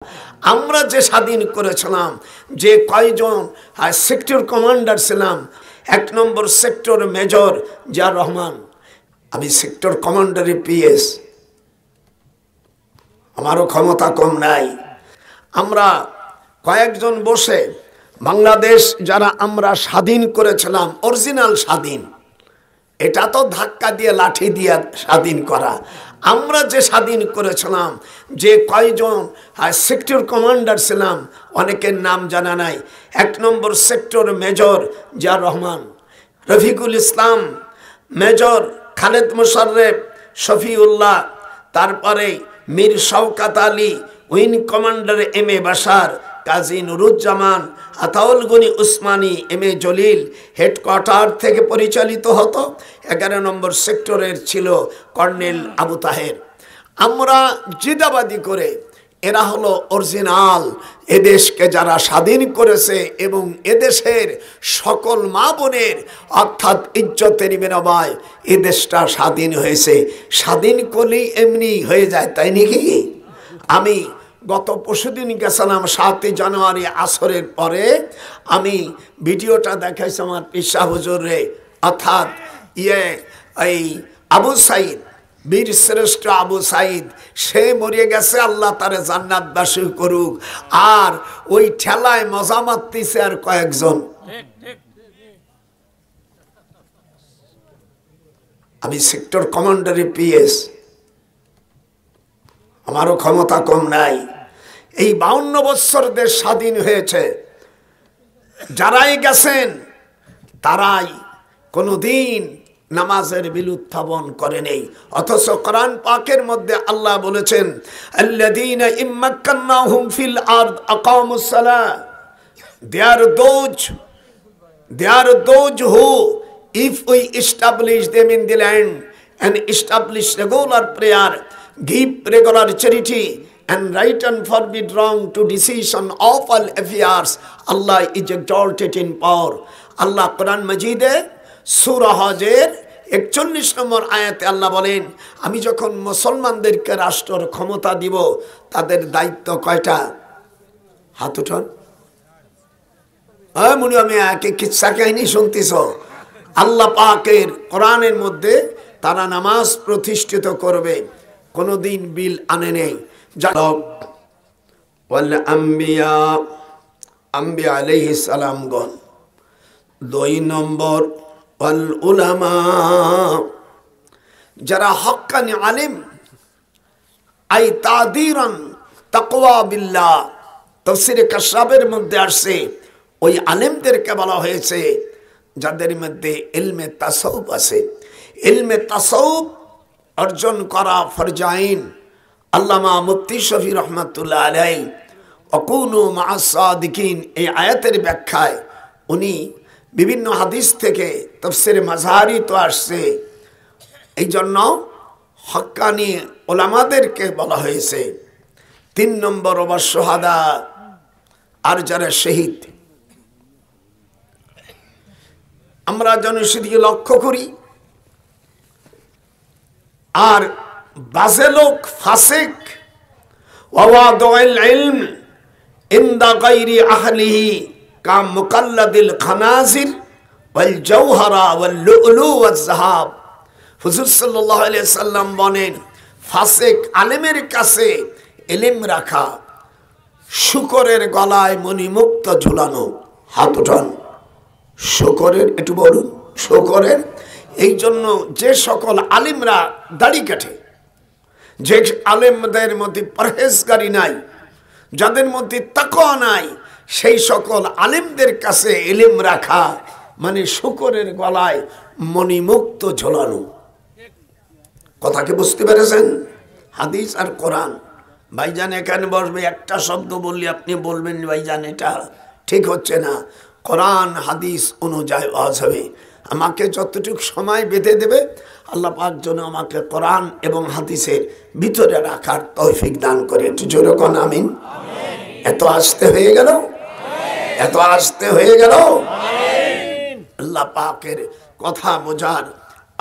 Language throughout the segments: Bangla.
আমরা যে স্বাধীন করেছিলাম, যে কয়জন সেক্টর কমান্ডার ছিলাম, 1 নম্বর সেক্টর মেজর জিয়াউর রহমান, আমি সেক্টর কমান্ডারে পিএস, আমারও ক্ষমতা কম নাই। আমরা কয়েকজন বসে বাংলাদেশ যারা আমরা স্বাধীন করেছিলাম, অরিজিনাল স্বাধীন, এটা তো ধাক্কা দিয়ে লাঠি দিয়ে স্বাধীন করা। আমরা যে স্বাধীন করেছিলাম, যে কয়জন সেক্টর কমান্ডার ছিলাম, অনেকের নাম জানা নাই। 1 নম্বর sector major Ziaur Rahman, Rafiqul Islam, major Khaled Mosharraf, Shafiullah, তারপরে Mir Shawkat Ali, wing commander M A Bashar, Kazi Nuruzzaman, Ataul Gani Osmani, M A Jalil headquarter থেকে পরিচালিত হতো। 11 নম্বর সেক্টরের ছিল কর্নেল আবু তাহের। আমরা জিদাবাদি করে, এরা হলো অরিজিনাল এদেশকে যারা স্বাধীন করেছে এবং এদেশের সকল মা বোনের অর্থাৎ ইজ্জতের বিনিময়ে এদেশটা স্বাধীন হয়েছে। স্বাধীন করলেই এমনি হয়ে যায়, তাই নাকি? আমি গত পরশুদিন গেছিলাম 7 জানুয়ারি আসরের পরে, আমি ভিডিওটা দেখাইছি আমার পিসা হুজুরে, অর্থাৎ এই আবু সাইদ, বীর শ্রেষ্ঠ আবু সাইদ, সে মরে গেছে, আল্লাহ তারে জান্নাতবাসী করুক। আর ওই ঠেলায় মজা মারতেছে আর কয়েকজন। আমি সেক্টর কমান্ডারে পিএস, আমারও ক্ষমতা কম নাই। এই 52 বছর দেশ স্বাধীন হয়েছে, যারাই গেছেন তারাই কোনোদিন নামাজের বিলুৎথাপন করে নেই। অথচ কোরআন পাকের মধ্যে আল্লাহ বলেছেন, আল্লাযীনা ইম্মাক্কান্নাহুম ফিল আরদ আকামুস সালাহ, they are those who, if we establish them in the land and establish regular prayer, give regular charity and right and forbid wrong to decision of all affairs, Allah is exalted in power. আল্লাহ কোরআন মাজিদে সূরা হজের 41 নম্বর আয়াতে আল্লাহ বলেন, আমি যখন মুসলমানদেরকে রাষ্ট্রের ক্ষমতা দিব, তাদের দায়িত্ব কয়টা? হাত উঠান। মনে আমি একে কিচ্ছা কাহিনী শুনতেছ। আল্লাহ পাকের কোরআনের মধ্যে তারা নামাজ প্রতিষ্ঠিত করবে, কোনোদিন বিল আনে নেই। আম্বিয়া আলাইহিস সালামগণ। 2 নম্বর ওয়াল উলামা, যারা হক্কানি আলিম, আই তাদিরান তাকওয়া বিল্লাহ। তাফসীরে কাশাফের মধ্যে আসছে, ওই আলেমদেরকে বলা হয়েছে যাদের মধ্যে ইলমে তাসাউফ আছে। ইলমে তাসাউফ অর্জন করা ফরজাইন। আল্লামা মুফতি শফি রহমাতুল্লাহ আলাইহি ওয়াকুনু মা'আস সাদিকিন, এই আয়াতের ব্যাখ্যায় উনি বিভিন্ন হাদিস থেকে তাফসীরে মাযহারি তো আসছে, এই জন্য হক্কানি ওলামাদেরকে বলা হয়েছে। 3 নম্বর ওয়া শুহাদা, আর যারা শহীদ। আমরা যেন সেদিকে লক্ষ্য করি। আর বাজে লোক, ফাসিক, ওয়াওয়াদুল ইলম ইনদা গায়রি আহলিহি কা মুকাল্লাদিল খানাজির ওয়াল জাওহারা ওয়াল লুলু ওয়াজ যাহাব। হুজুর সাল্লাল্লাহু আলাইহি সাল্লাম বলেন, ফাসিক আলেমের কাছে ইলম রাখা শুকরের গলায় মণিমুক্ত ঝুলানো। হাত উঠান। শুকরের, একটু বলুন শুকরের। এই জন্য যে সকল আলিমরা দাড়ি কাটে, যে আলেমদের মধ্যে পরহেজগারি নাই, যাদের মধ্যে তাকওয়া নাই, সেই সকল আলেমদের কাছে ইলম রাখা মানে শুকরের গলায় মণিমুক্ত ঝোলানো। কথা কি বুঝতে পেরেছেন? হাদিস আর কোরআন। ভাইজান এখানে বসবে, একটা শব্দ বললে আপনি বলবেন ভাইজান এটা ঠিক হচ্ছে না। কোরআন হাদিস অনুযায়ী ওয়াজ হবে। আমাকে যতটুকু সময় বেঁধে দেবে আল্লাহ পাক যেন আমাকে কোরআন এবং হাদিসের ভিতরে রাখার তৌফিক দান করে। একটু জোরে কোন আমিন। এত আসতে হয়ে গেল, এত আসতে হয়ে গেল। আল্লাহ পাকের কথা বোঝার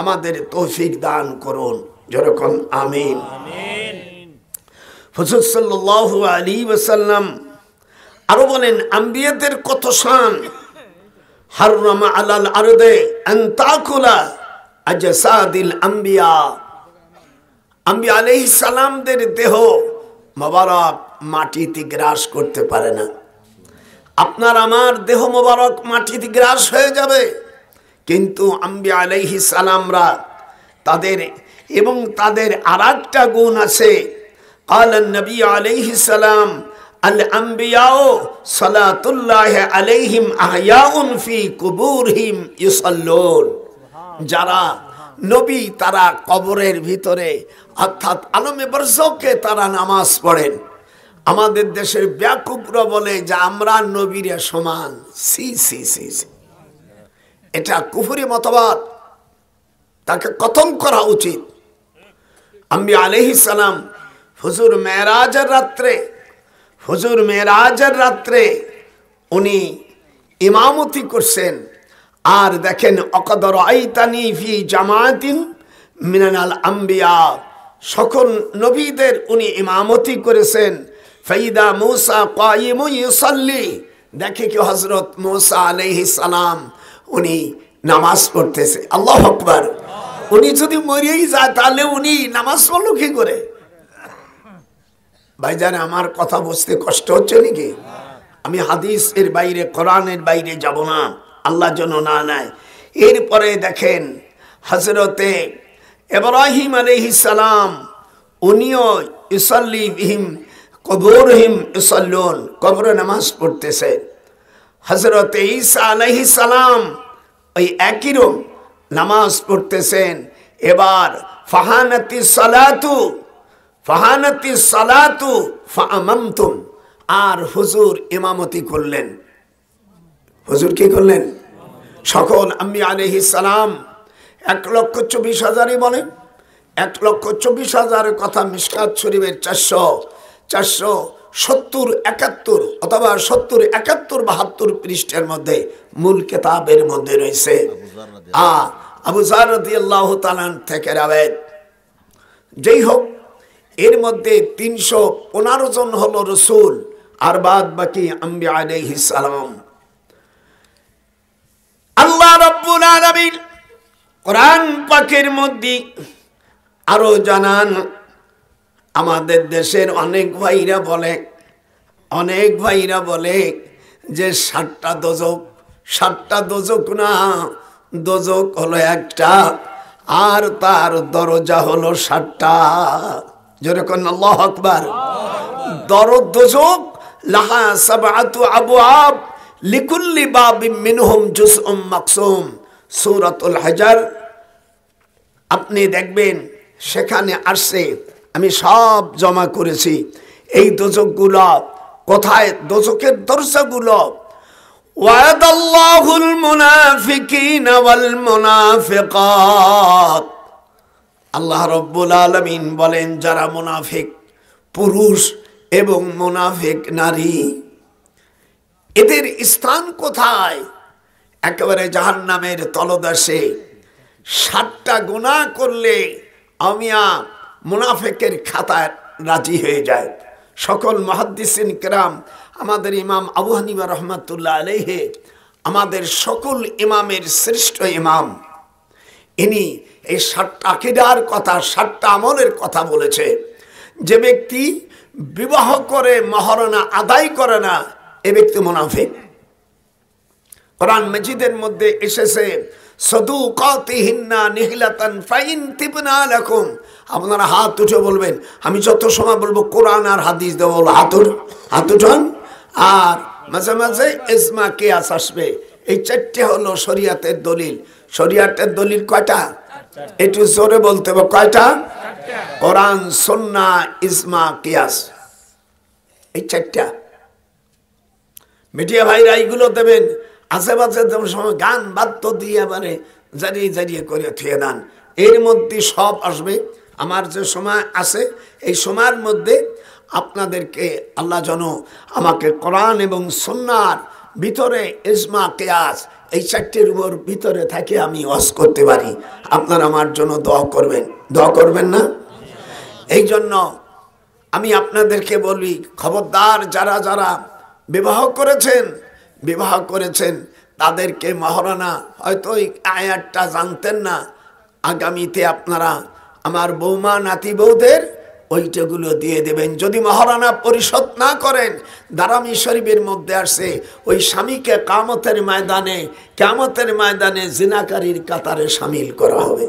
আমাদের তৌফিক দান করুন। জোরে কোন আমিন। হুজুর সাল্লাল্লাহু আলাইহি ওয়াসাল্লাম আরো বলেন আম্বিয়াদের কত শান। হাররামা আলাল আরদে আন তাকুলা আজসাদিল আম্বিয়া। আম্বিয়া আলাইহিস সালামদের দেহ মোবারক মাটিতে গ্রাস করতে পারে না। আপনার আমার দেহ মোবারক মাটিতে গ্রাস হয়ে যাবে, কিন্তু আম্বিয়া আলাইহিস সালামরা তাদের এবং তাদের আরেকটা গুণ আছে। ক্বালান নবী আলাইহিস সালাম আল আম্বিয়াউ সালাতুল্লাহ আলাইহিম আহয়াউন ফি কুবুরহিম ইউসাল্লুন। যারা নবী তারা কবরের ভিতরে অর্থাৎ আলমে বরজখে তারা নামাজ পড়েন। আমাদের দেশের ব্যাকুবরা বলে যে আমরা নবীর সমান। সি সি সি সি, এটা কুফরি মতবাদ, তাকে কতল করা উচিত। আম্বিয়া আলাইহিস সালাম হুজুর মেরাজের রাত্রে উনি ইমামতি করছেন। আর দেখেন অকদ রাআইতানি ফি জামাতিন মিনাল আম্বিয়া, সকল নবীদের উনি ইমামতি করেছেন। ফাইদা মূসা কায়িমুন ইউসাল্লি, দেখে কি হযরত মূসা আলাইহিস সালাম উনি নামাজ পড়তেছে। আল্লাহু আকবার। উনি যদি মরেই যায় তাহলে উনি নামাজ পড়লো কি করে? ভাইজান আমার কথা বুঝতে কষ্ট হচ্ছে নাকি? আমি হাদিস এর বাইরে কোরআনের বাইরে যাব না, আল্লাহ যেন না নেয়। এরপরে দেখেন হযরতে ইব্রাহিম আলাইহিস সালাম উনিও ইউসাল্লি বিহিম কবরহিম ইউসাল্লুন, কবরে নামাজ পড়তেছে। হযরতে ঈসা আলাইহিস সালাম ওই একই রকম নামাজ পড়তেছেন। এবার ফাহানাতি সালাতু ফাআমামতুম, আর হুজুর ইমামতি করলেন। হুজুর কি করলেন? সকল আম্বিয়া আলাইহিস সালাম 1,24,000 বলেন, 1,24,000 কথা মিশকাত শরীফের 470-71 অথবা 70-71-72 পৃষ্ঠার মধ্যে মূল কিতাবের মধ্যে রয়েছে। আবু যার রাদিয়াল্লাহু তাআলা থেকে রাওয়ায়াত। যেই হোক, এর মধ্যে 315 জন হলো রাসূল, আর বাদ বাকি আম্বিয়া আলাইহিস সালাম। আল্লাহ রাব্বুল আলামিন কোরআন পাকের মধ্যে আরো জানান। আমাদের দেশের অনেক ভাইরা বলে যে 7টা দোজক। 7টা দোজক না, দোজক হলো একটা, আর তার দরজা হলো 7টা। যেরকম আল্লাহু আকবার। দোজক লাহা সাবআতু আবওয়াব লিকুল্লি বাবিন মিনহুম জুজউম মাকসুম, সূরাতুল হজর। আপনি দেখবেন সেখানে আসছে, আমি সব জমা করেছি এই দোজকগুলো কোথায়, দোজকের দরজাগুলো। ওয়াদাল্লাহুল মুনাফিকিনা ওয়াল মুনাফিকাত, আল্লাহ রাব্বুল আলামিন বলেন যারা মুনাফিক পুরুষ এবং মুনাফিক নারী, এদের স্থান কোথায়? একেবারে জাহান্নামের তলদেশে। 7টা গুনাহ করলে আমিয়া মুনাফিকের খাতায় রাজি হয়ে যায়। সকল মুহাদ্দিসিন কিরাম, আমাদের ইমাম আবু হানিফা রাহমাতুল্লাহ আলাইহি, আমাদের সকল ইমামের শ্রেষ্ঠ ইমাম, ইনি এই 7টা আকীদার কথা, 7টা আমলের কথা বলেছে। যে ব্যক্তি বিবাহ করে মহরনা আদায় করে না, এ ব্যক্তি মুনাফিক। কোরআন মাজিদের মধ্যে এসেছে সাদুকাতিহিন্না নিহলাতান ফাইন তিবনা লাকুম। আপনারা হাত উঠে বলবেন, আমি যত সময় বলবো কোরআন আর হাদিস দেব, হাত উঠান। আর মাঝে মাঝে ইজমা কিয়াস আসবে। এই 4টে হলো শরীয়তের দলিল। শরীয়তের দলিল কয়টা? একটু জোরে বলতে হবে, কয়টা? কোরআন, সুন্নাহ, ইজমা, কিয়াস, এই 4টা। মিডিয়া ভাইরা এইগুলো দেবেন, আশেপাশে সময় গান বাদ্য দিয়ে মানে জারিয়ে করে থুয়ে দেন। এর মধ্যে সব আসবে। আমার যে সময় আছে, এই সময়ের মধ্যে আপনাদেরকে আল্লাহ যেন আমাকে কোরআন এবং সুন্নাহর ভিতরে ইজমা কিয়াস এই 4টির উপর ভিতরে থাকে আমি ওয়াজ করতে পারি। আপনারা আমার জন্য দোয়া করবেন না? এই জন্য আমি আপনাদেরকে বলি, খবরদার, যারা যারা বিবাহ করেছেন তাদেরকে মহারণা, হয়তো এই আয়াতটা জানতেন না, আগামীতে আপনারা আমার বৌমা নাতি বউদের ওইটাগুলো দিয়ে দেবেন। যদি মহারণা পরিশোধ না করেন, দারামি শরীফের মধ্যে আসে ওই স্বামীকে কিয়ামতের ময়দানে জিনাকারীর কাতারে শামিল করা হবে।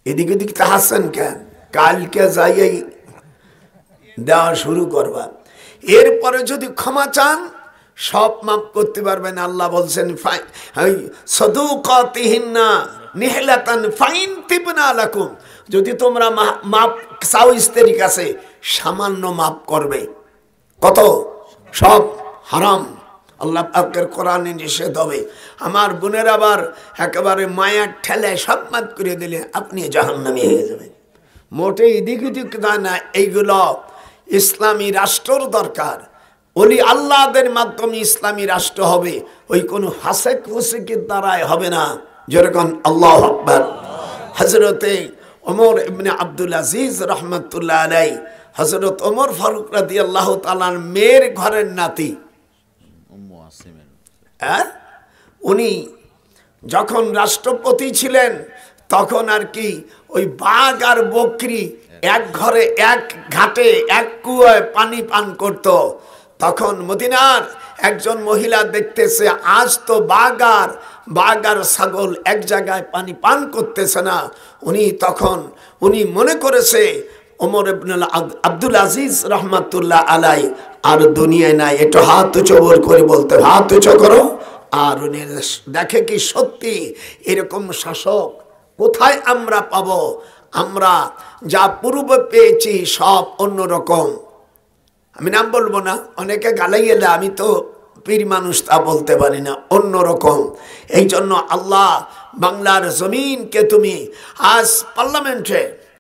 এদিক ওদিক তাহাসেন কেন? কালকে যাইয়াই দেওয়া শুরু করবা। এরপরে যদি ক্ষমা চান সব মাফ করতে পারবেন। আল্লাহ বলছেন যদি তোমরা মাপ চাও স্ত্রীর কাছে, সামান্য মাপ করবে। কত? সব হারাম, আল্লাহ পাকের কোরআনে নিষেধ হবে। আমার বোনের আবার একেবারে মায়ার ঠেলে সব মাফ করে দিলে আপনি জাহান্নামী হয়ে যাবেন। মোটে এদিক ওদিক না, এইগুলো ইসলামী রাষ্ট্রর দরকার। ওলি আল্লাহদের মাধ্যমে ইসলামী রাষ্ট্র হবে, ওই কোন ফাসেক ফুসেকের দ্বারাই হবে না। যেরকম আল্লাহু আকবার। হযরতে ওমর ইবনে আব্দুল আজিজ রাহমাতুল্লাহ আলাইহি, হযরত ওমর ফারুক রাদিয়াল্লাহু তাআলার মেয়ের ঘরের নাতি, উনি যখন রাষ্ট্রপতি ছিলেন তখন আর কি ওই বাঘ আর বকরি এক ঘরে, এক ঘাটে, এক কুয়ায় পানি পান করত। তখন মদিনার একজন মহিলা দেখতেছে আজ তো বাঘ আর ছাগল এক জায়গায় পানি পান করতেছে না। উনি মনে করেছে ওমর ইবনে আব্দুল আজিজ রহমাতুল্লাহ আলাই আর দুনিয়ায় নাই। একটু হাত উঁচু করে বলতে, হাত উঁচু করো। আর উনি দেখে কি সত্যি এরকম শাসক কোথায় আমরা পাবো? আমরা যা পূর্বে পেয়েছি সব অন্যরকম। আমি নাম বলবো না, অনেকে গালাই এলে, আমি তো পীর মানুষ, তা বলতে পারি না, অন্যরকম। এই জন্য আল্লাহ বাংলার জমিনকে তুমি আজ পার্লামেন্টে